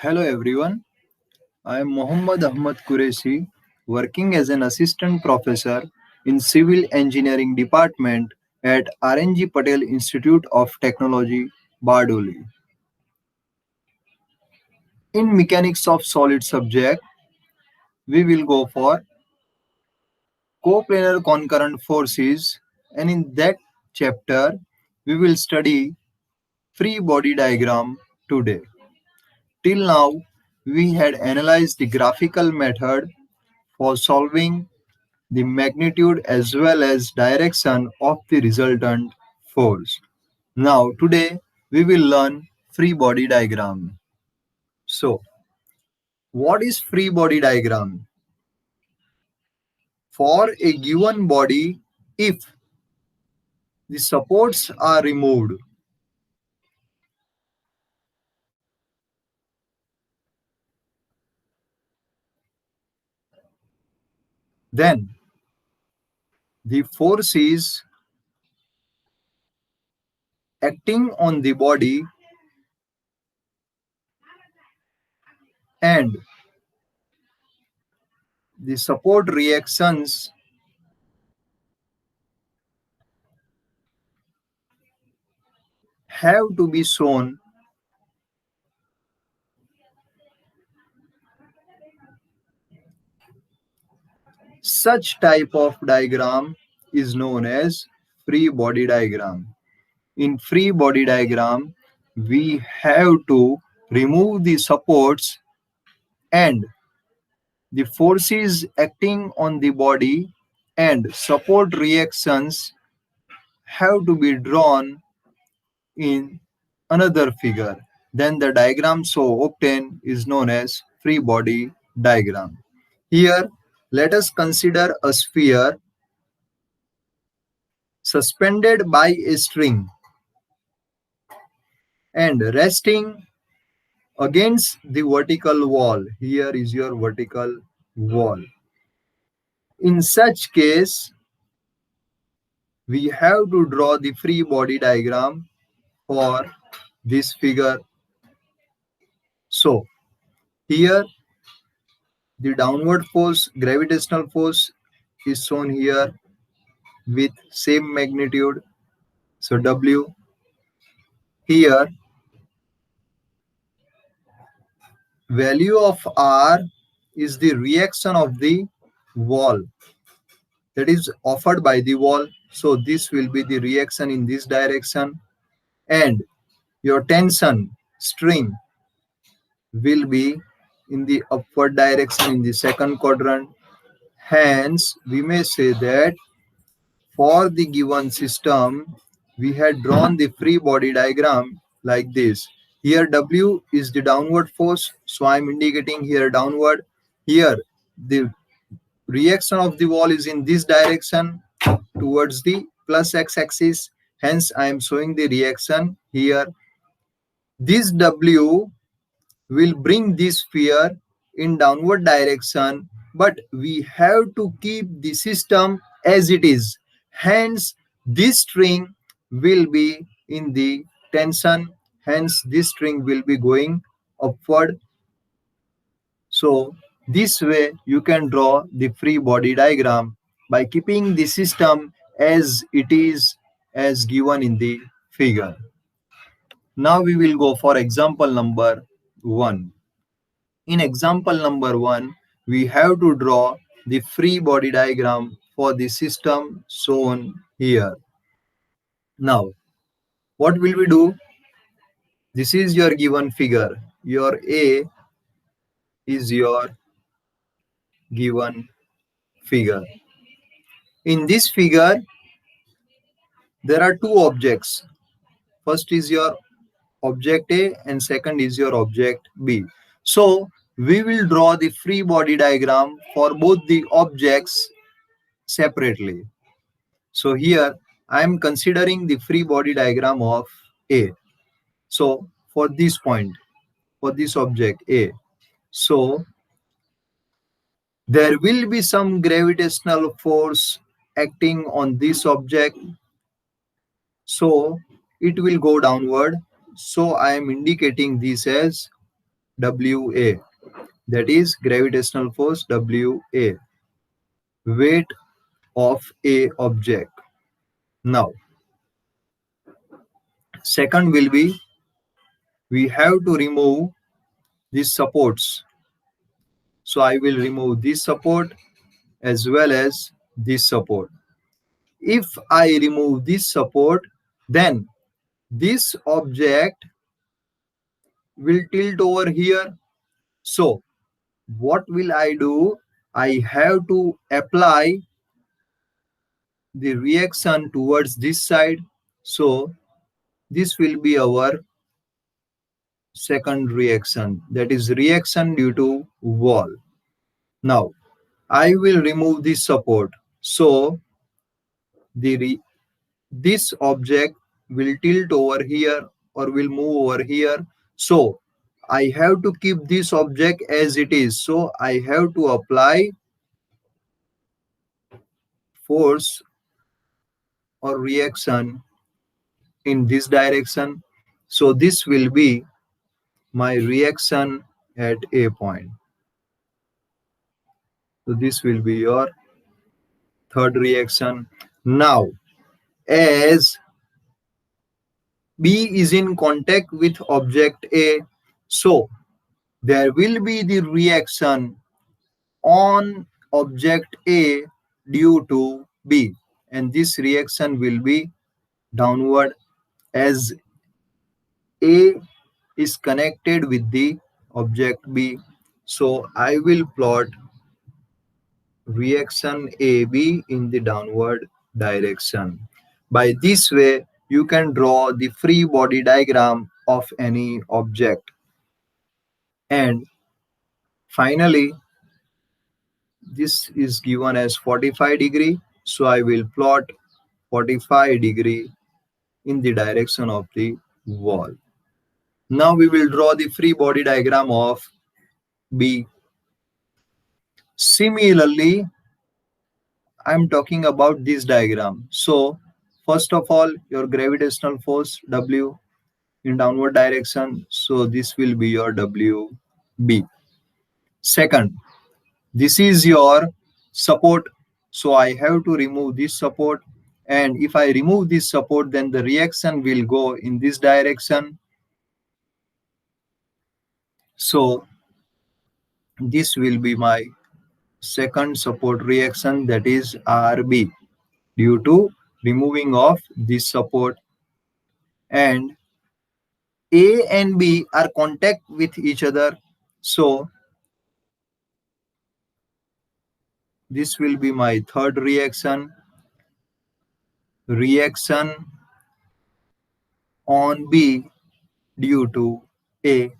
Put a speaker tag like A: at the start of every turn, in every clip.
A: Hello everyone, I am Mohammad Ahmad Qureshi, working as an assistant professor in Civil Engineering Department at RNG Patel Institute of Technology, Bardoli. In Mechanics of Solid subject, we will go for coplanar concurrent forces, and in that chapter we will study free body diagram today. Till now, we had analyzed the graphical method for solving the magnitude as well as direction of the resultant force. Now, today we will learn free body diagram. So, what is free body diagram? For a given body, if the supports are removed, then the forces acting on the body and the support reactions have to be shown. Such type of diagram is known as free body diagram. In free body diagram, we have to remove the supports and the forces acting on the body and support reactions have to be drawn in another figure. Then the diagram so obtained is known as free body diagram. Here, let us consider a sphere suspended by a string and resting against the vertical wall. Here is your vertical wall. In such case, we have to draw the free body diagram for this figure. So, here the downward force, gravitational force is shown here with same magnitude. So, W. Here, value of R is the reaction of the wall that is offered by the wall. So this will be the reaction in this direction, and your tension string will be in the upward direction in the second quadrant. Hence, we may say that for the given system, we had drawn the free body diagram like this. Here W is the downward force, so I am indicating here downward. Here the reaction of the wall is in this direction towards the plus x-axis. Hence, I am showing the reaction here. This W will bring this sphere in downward direction, but we have to keep the system as it is. Hence, this string will be in the tension. Hence, this string will be going upward. So, this way you can draw the free body diagram by keeping the system as it is as given in the figure. Now we will go for example number 1. In example number 1, we have to draw the free body diagram for the system shown here. Now, what will we do? This is your given figure. Your A is your given figure. In this figure, there are two objects. First is your object A and second is your object B. So we will draw the free body diagram for both the objects separately. So here I am considering the free body diagram of A. So for this point, for this object A, so there will be some gravitational force acting on this object. So it will go downward. So I am indicating this as WA, that is gravitational force WA, weight of a object. Now, second will be we have to remove these supports. So I will remove this support as well as this support. If I remove this support, then this object will tilt over here. So what will I do? I have to apply the reaction towards this side. So this will be our second reaction, that is reaction due to wall. Now I will remove this support. So this object will tilt over here or will move over here. So I have to keep this object as it is. So I have to apply force or reaction in this direction. So this will be my reaction at a point. So this will be your third reaction. Now, as B is in contact with object A, so there will be the reaction on object A due to B, and this reaction will be downward as A is connected with the object B. So I will plot reaction AB in the downward direction. By this way, you can draw the free body diagram of any object. And finally, this is given as 45 degree. So I will plot 45 degree in the direction of the wall. Now we will draw the free body diagram of B. Similarly, I'm talking about this diagram. So first of all, your gravitational force W in downward direction. So this will be your WB. Second, this is your support. So I have to remove this support. And if I remove this support, then the reaction will go in this direction. So this will be my second support reaction, that is RB, due to removing of this support. And A and B are contact with each other. So this will be my third reaction. Reaction on B due to A.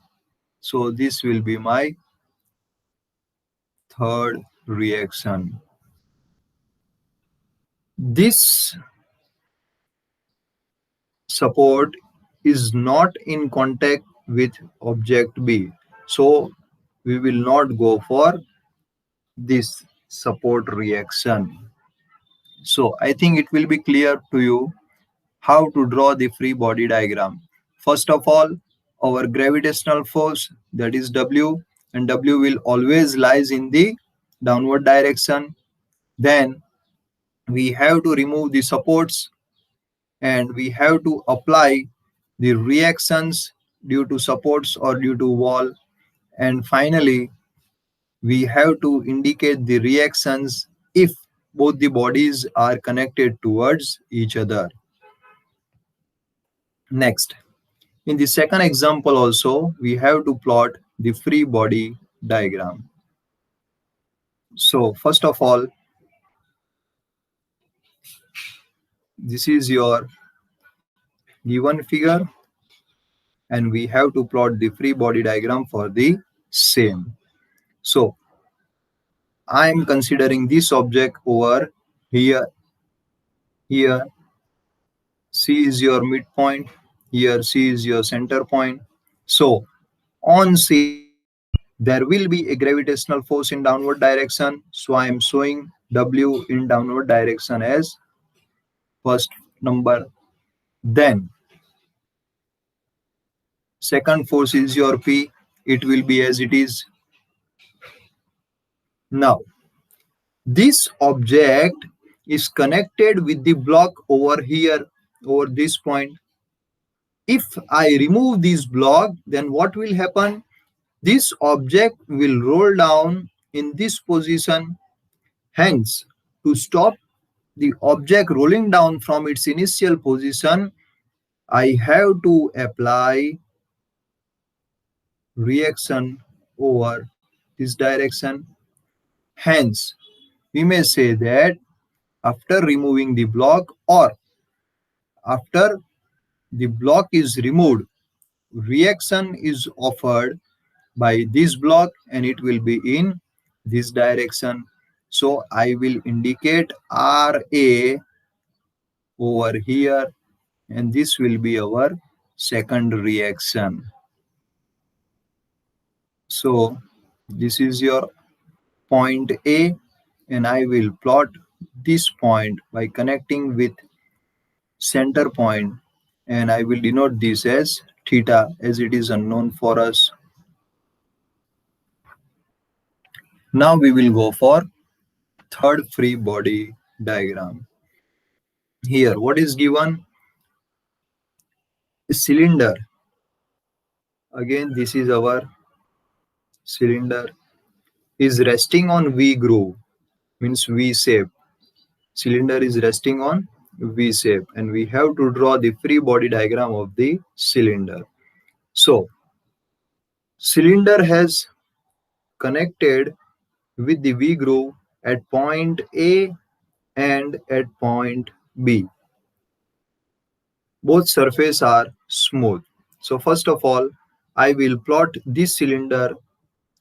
A: So this will be my third reaction. This support is not in contact with object B. So we will not go for this support reaction. So I think it will be clear to you how to draw the free body diagram. First of all, our gravitational force, that is W, and W will always lies in the downward direction. Then we have to remove the supports and we have to apply the reactions due to supports or due to wall. And finally, we have to indicate the reactions if both the bodies are connected towards each other. Next, in the second example also, we have to plot the free body diagram. So first of all, this is your given figure and we have to plot the free body diagram for the same. So I am considering this object over here. Here C is your midpoint. Here C is your center point. So on C, there will be a gravitational force in downward direction. So I am showing W in downward direction as first number. Then second force is your P it will be as it is. Now, this object is connected with the block over here, over this point. If I remove this block, then what will happen? This object will roll down in this position. Hence, to stop the object rolling down from its initial position, I have to apply reaction over this direction. Hence, we may say that after removing the block or after the block is removed, reaction is offered by this block and it will be in this direction. So I will indicate RA over here, and this will be our second reaction. So this is your point A, and I will plot this point by connecting with center point, and I will denote this as theta as it is unknown for us. Now we will go for third free body diagram. Here, what is given? A cylinder. Again, this is our cylinder is resting on V groove, means V shape. Cylinder is resting on V shape, and we have to draw the free body diagram of the cylinder. So, cylinder has connected with the V groove at point A and at point B. Both surfaces are smooth. So first of all, I will plot this cylinder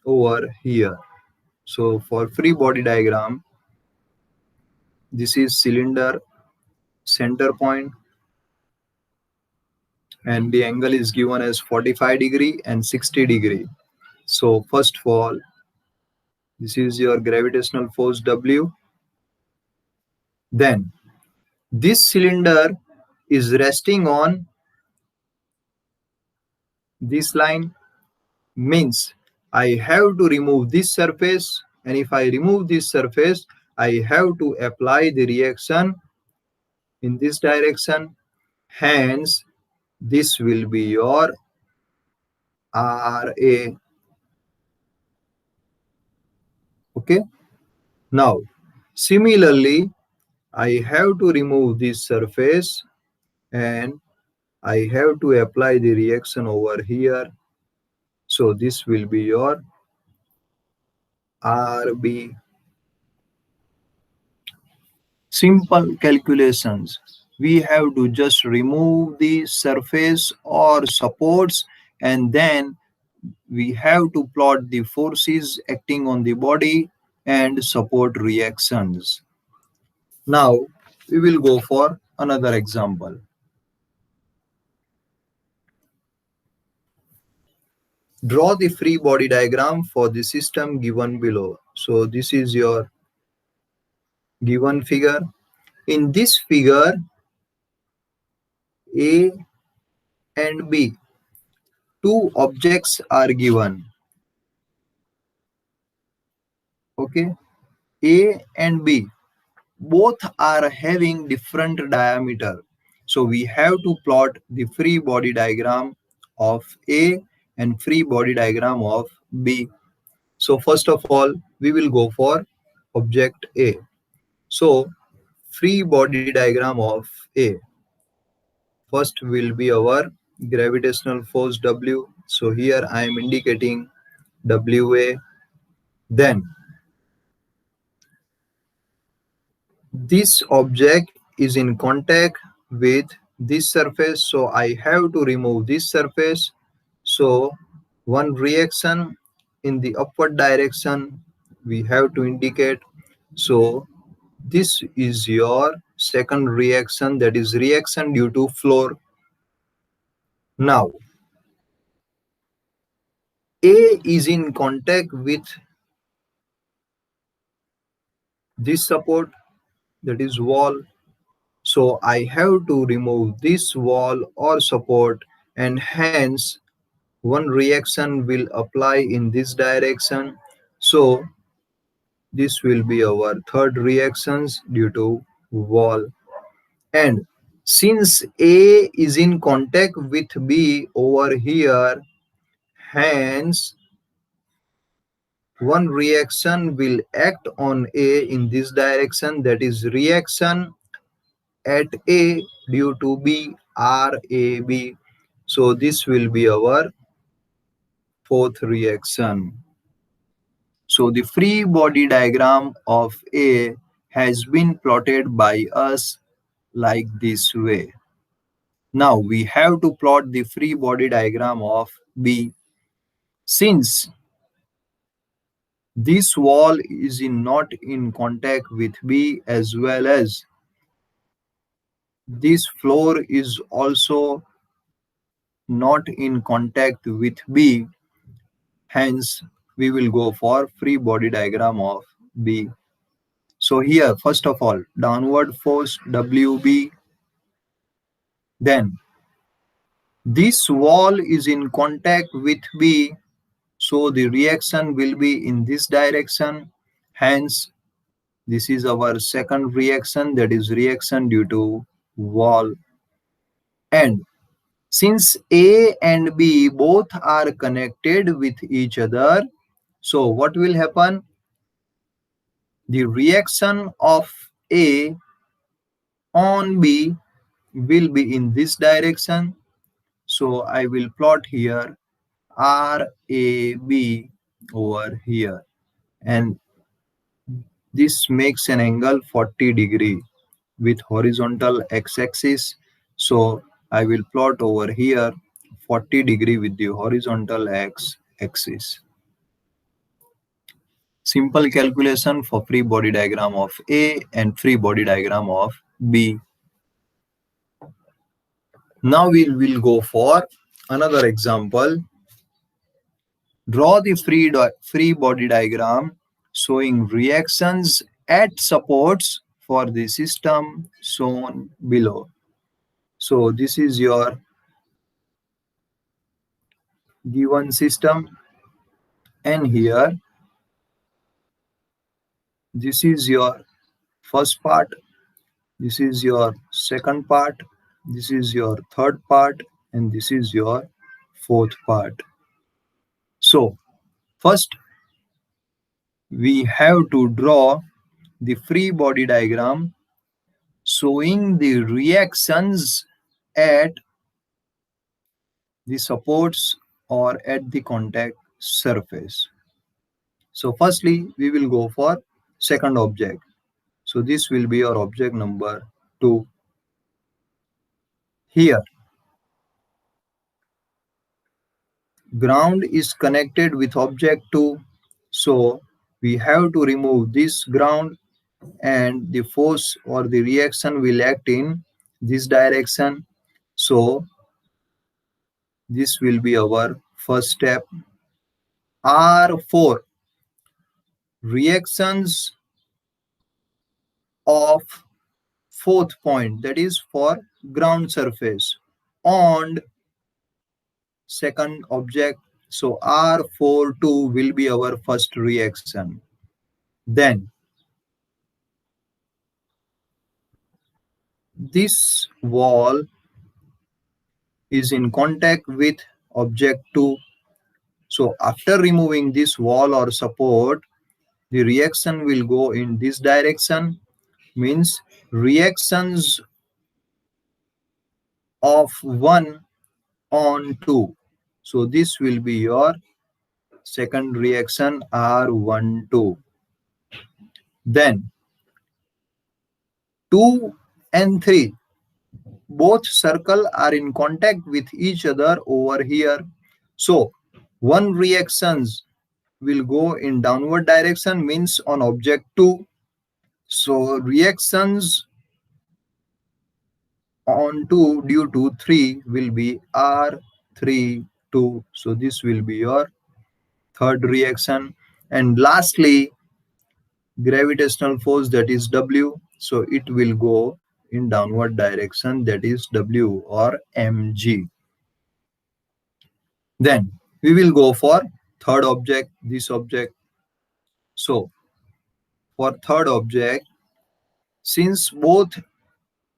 A: over here. So for free body diagram, this is cylinder center point, and the angle is given as 45 degree and 60 degree. So first of all, this is your gravitational force W. Then this cylinder is resting on this line, means I have to remove this surface, and if I remove this surface, I have to apply the reaction in this direction. Hence, this will be your RA. Okay. Now, similarly, I have to remove this surface and I have to apply the reaction over here. So this will be your RB. Simple calculations. We have to just remove the surface or supports, and then we have to plot the forces acting on the body and support reactions. Now we will go for another example. Draw the free body diagram for the system given below. So this is your given figure. In this figure, A and B, two objects are given. Okay, A and B, both are having different diameter. So we have to plot the free body diagram of A and free body diagram of B. So first of all, we will go for object A. So free body diagram of A. First will be our gravitational force W. So here I am indicating WA. Then this object is in contact with this surface, so I have to remove this surface. So one reaction in the upward direction we have to indicate. So this is your second reaction, that is reaction due to floor. Now A is in contact with this support, that is wall. So I have to remove this wall or support, and hence one reaction will apply in this direction. So this will be our third reactions due to wall. And since A is in contact with B over here, hence one reaction will act on A in this direction, that is reaction at A due to B, RAB. So this will be our fourth reaction. So the free body diagram of A has been plotted by us like this way. Now we have to plot the free body diagram of B. Since this wall is not in contact with B, as well as this floor is also not in contact with B, hence we will go for free body diagram of B. So here, first of all, downward force WB, then this wall is in contact with B, so the reaction will be in this direction. Hence, this is our second reaction, that is reaction due to wall. And since A and B both are connected with each other, so what will happen? The reaction of A on B will be in this direction. So I will plot here RAB over here, and this makes an angle 40° with horizontal x-axis. So I will plot over here 40° with the horizontal x-axis. Simple calculation for free body diagram of A and free body diagram of B. Now we will go for another example. Draw the free body diagram showing reactions at supports for the system shown below. So this is your given system, and here this is your first part, this is your second part, this is your third part, and this is your fourth part. So first we have to draw the free body diagram showing the reactions at the supports or at the contact surface. So firstly we will go for second object. So this will be our object number 2. Here ground is connected with object 2, so we have to remove this ground, and the force or the reaction will act in this direction. So this will be our first step. R4, reactions of fourth point, that is for ground surface on second object. So R42 will be our first reaction. Then this wall is in contact with object 2. So after removing this wall or support, the reaction will go in this direction, means reactions of 1 on 2. So this will be your second reaction, R12. Then 2 and 3 both circle are in contact with each other over here. So one reactions will go in downward direction, means on object 2. So reactions on 2 due to 3 will be R32. So this will be your third reaction. And lastly, gravitational force, that is W. So it will go in downward direction, that is W or mg. Then we will go for third object, this object. So for third object, since both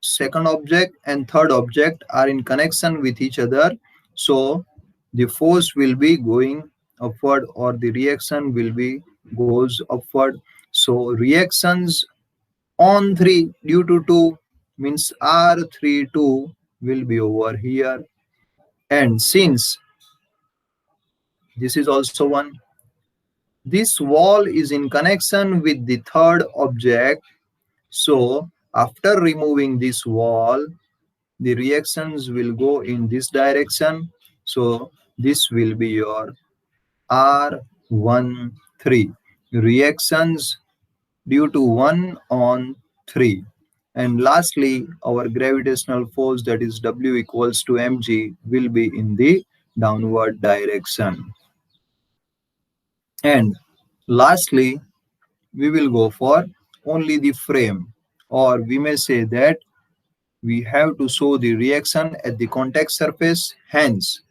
A: second object and third object are in connection with each other, so the force will be going upward or the reaction will be goes upward. So reactions on 3 due to 2 means R32 will be over here. And since this is also 1, this wall is in connection with the third object. So after removing this wall, the reactions will go in this direction. So this will be your R13 reactions due to 1 on 3. And lastly, our gravitational force, that is W equals to mg, will be in the downward direction. And lastly, we will go for only the frame, or we may say that we have to show the reaction at the contact surface. Hence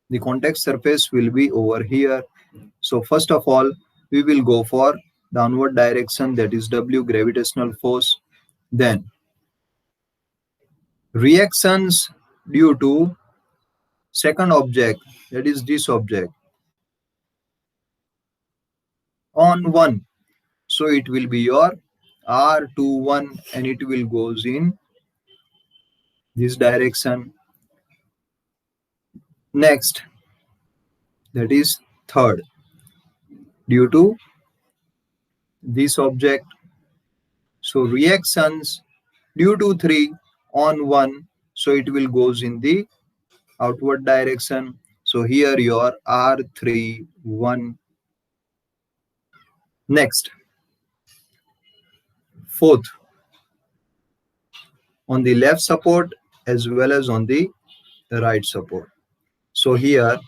A: the contact surface will be over here. So first of all, we will go for downward direction, that is W gravitational force. Then reactions due to second object, that is this object, on 1. So it will be your R21 and it will goes in this direction. Next, that is third, due to this object. So reactions due to 3 on 1, so it will goes in the outward direction. So here your R31. Next, fourth, on the left support as well as on the right support. So here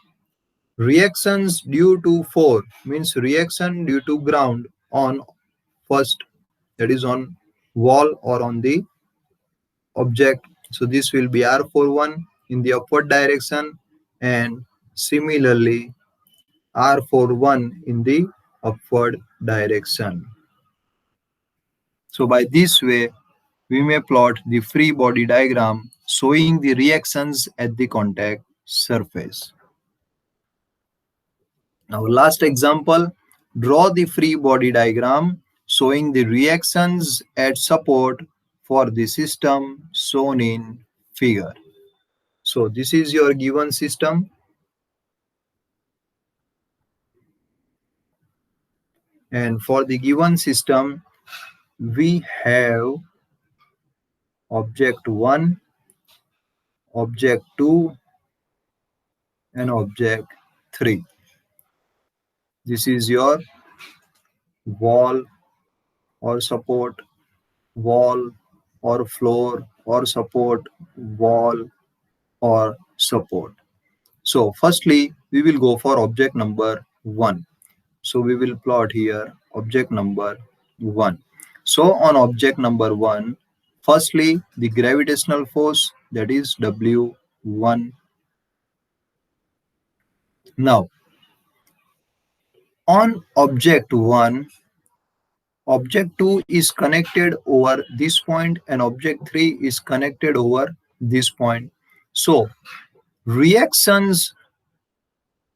A: reactions due to 4 means reaction due to ground on first, that is on wall or on the object. So this will be R41 in the upward direction, and similarly R41 in the upward direction. So by this way, we may plot the free body diagram showing the reactions at the contact surface. Now last example, draw the free body diagram showing the reactions at support for the system shown in figure. So this is your given system, and for the given system we have object 1, object 2 and object 3. This is your wall or support, wall or floor or support, wall or support. So firstly, we will go for object number 1. So we will plot here object number 1. So on object number 1, firstly the gravitational force, that is W1. Now on object 1, object 2 is connected over this point and object 3 is connected over this point. So reactions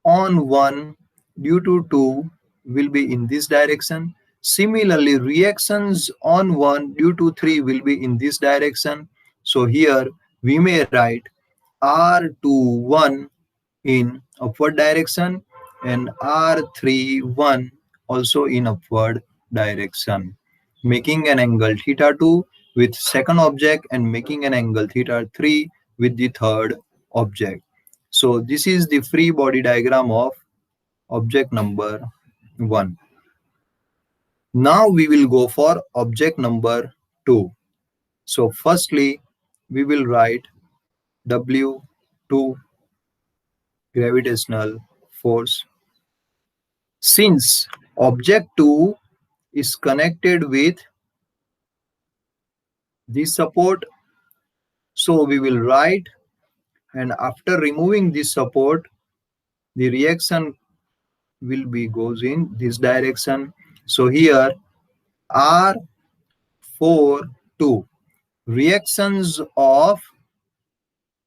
A: on 1 due to 2 will be in this direction. Similarly, reactions on 1 due to 3 will be in this direction. So here we may write R21 in upward direction and R31 also in upward direction, making an angle theta 2 with second object and making an angle theta 3 with the third object. So this is the free body diagram of object number 1. Now we will go for object number 2. So firstly we will write W2 gravitational force. Since object 2 is connected with this support, so we will write, and after removing this support the reaction will be goes in this direction. So here R4 2 reactions of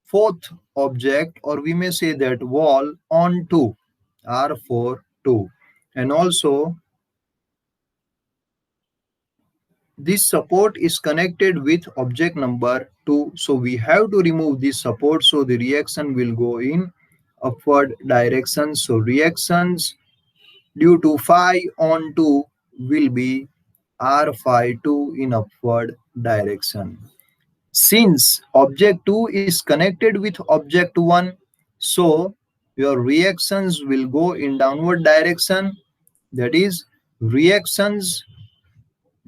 A: fourth object, or we may say that wall on 2 R4 2, and also this support is connected with object number 2, so we have to remove this support, so the reaction will go in upward direction. So reactions due to phi on 2 will be R phi 2 in upward direction. Since object 2 is connected with object 1, so your reactions will go in downward direction, that is reactions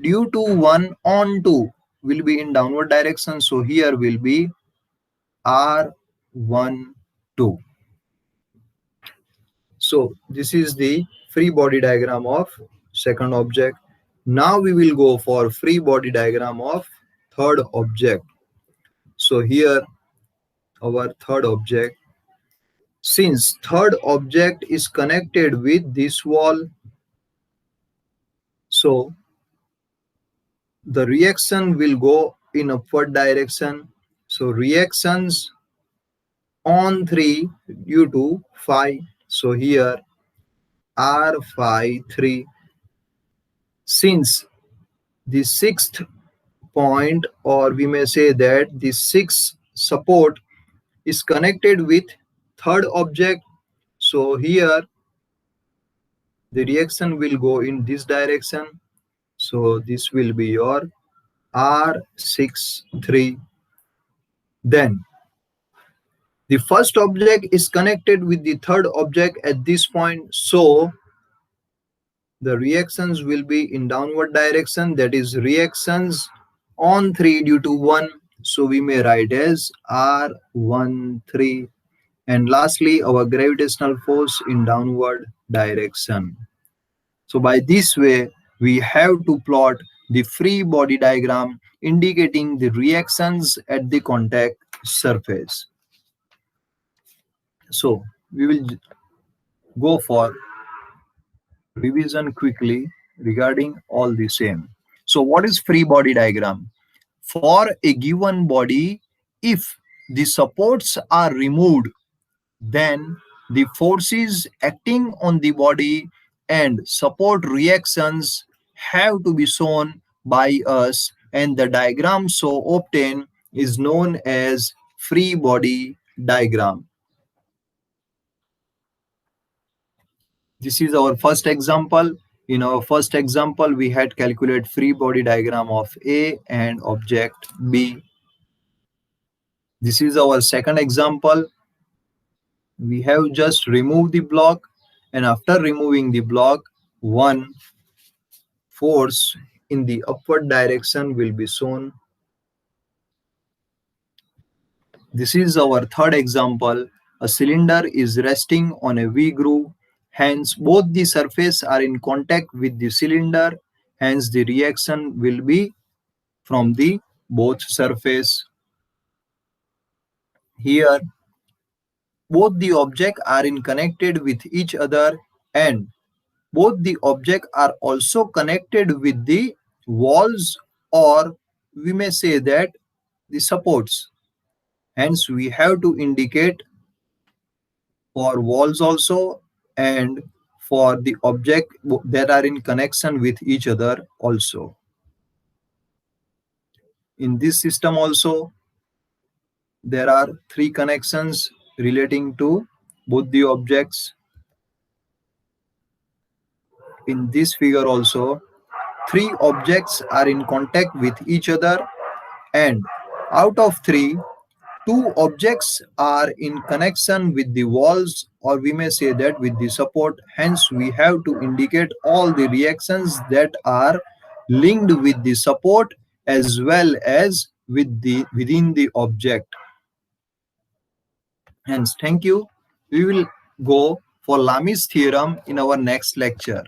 A: due to 1 on 2 will be in downward direction. So here will be R1 2. So this is the free body diagram of second object. Now we will go for free body diagram of third object. So here our third object, since third object is connected with this wall, so the reaction will go in upward direction. So reactions on 3 due to phi. So here R phi 3. Since the sixth point, or we may say that the sixth support is connected with third object, so here the reaction will go in this direction. So this will be your R6 3. Then the first object is connected with the third object at this point, so the reactions will be in downward direction, that is reactions on 3 due to 1, so we may write as R1 3. And lastly our gravitational force in downward direction. So by this way we have to plot the free body diagram indicating the reactions at the contact surface. So we will go for revision quickly regarding all the same. So what is free body diagram? For a given body, if the supports are removed, then the forces acting on the body and support reactions have to be shown by us, and the diagram so obtained is known as free body diagram. This is our first example. In our first example, we had calculate free body diagram of A and object B. This is our second example. We have just removed the block, and after removing the block, one force in the upward direction will be shown. This is our third example. A cylinder is resting on a V groove. Hence, both the surface are in contact with the cylinder. Hence, the reaction will be from the both surface. Here, both the objects are in connected with each other, and both the objects are also connected with the walls, or we may say that the supports. Hence, we have to indicate for walls also and for the object that are in connection with each other also. In this system also, there are three connections relating to both the objects. In this figure also, three objects are in contact with each other, and out of three, two objects are in connection with the walls, or we may say that with the support. Hence, we have to indicate all the reactions that are linked with the support as well as with the within the object. Hence, thank you. We will go for Lami's theorem in our next lecture.